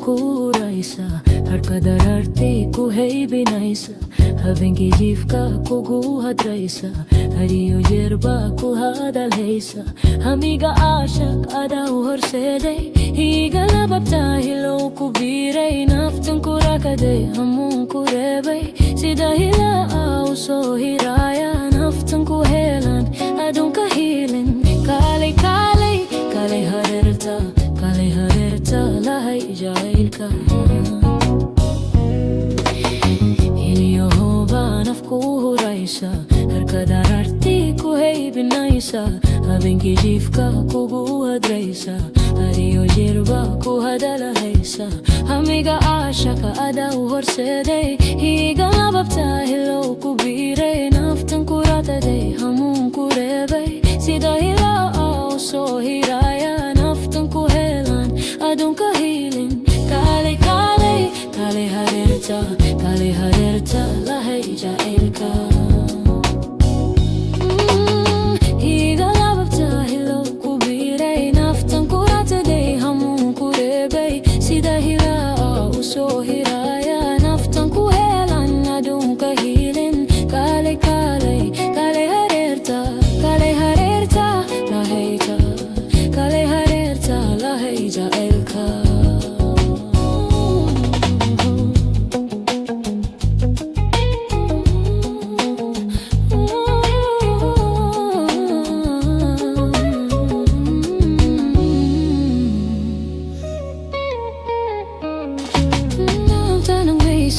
nafku raisa harka dararte ku hey binaisa havengi jifka kugu hadraisa hariyo yerba ku hadal heisa hami caashaq ada horsede higa lababta hilo ku biray naftan ku rakade hamun ku rebay sida hila au so hiraya naftan ku helan adun ka hilin kale kale kale haderta lahay jailka iliyoba nafku huraysa harka dararti ku hey binaysa habengi jifka kugu hadraysa hariyo jirba ku hadala haysa hamiga caashaq ada horsede higa lababta hilo ku biray naftan ku ratade hamun ku rebay sida hila au so hiraya naftan ku helan adun ka hilin kale kale kale haderta lahay jailka higa lababta hilo ku biray naftan ku ratade hamun ku rebay sida hila au so hiraya naftan ku helan adun ka hilin kale kale kale haderta lahayja kale haderta lahayja elka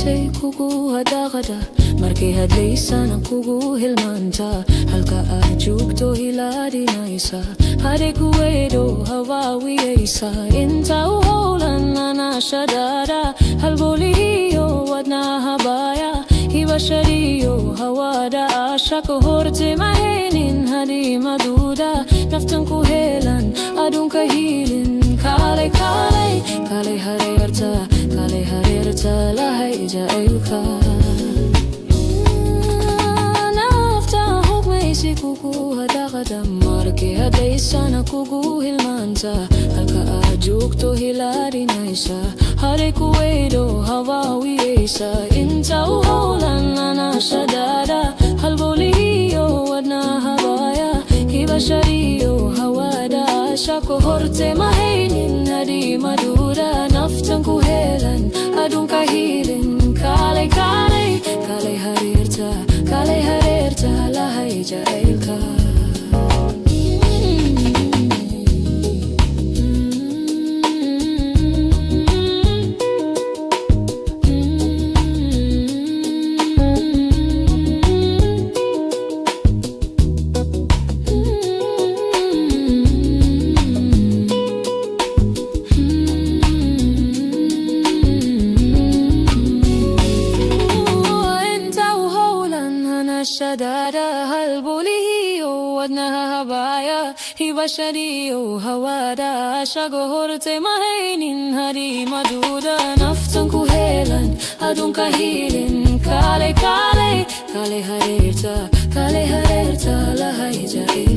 say kugu hadaqada markay hadlaysan kugu hilmaanta halka aad joogto hilaadinaysa hade kuweydo hawaawiyaysa inta u howlan anashadada halbolihiyo wadnaha baya hibashadiyo hawada caashaq horte mahaynin hadi maduda naftan ku helan adunka hilin kale kale kale haderta lahay jailka nafta hugmaysi kugu hadaqada markay hadlaysan kugu hilmaanta halka aad joogto hilaadinaysa hade kuweydo hawaawiyaysa inta u howlan anashadada halbolihiyo wadnaha baya hibashadiyo hawada caashaq horte mahaynin hadi maduda naftan ku helan adun ka hilin kale kale kale haderta lahay jailka shadada halbolihiyo wadnaha habaya hibashadiyo hawada caashaq horte mahaynin hadi maduda naftan ku helan adun ka hilin kale kale kale haderta lahay jailka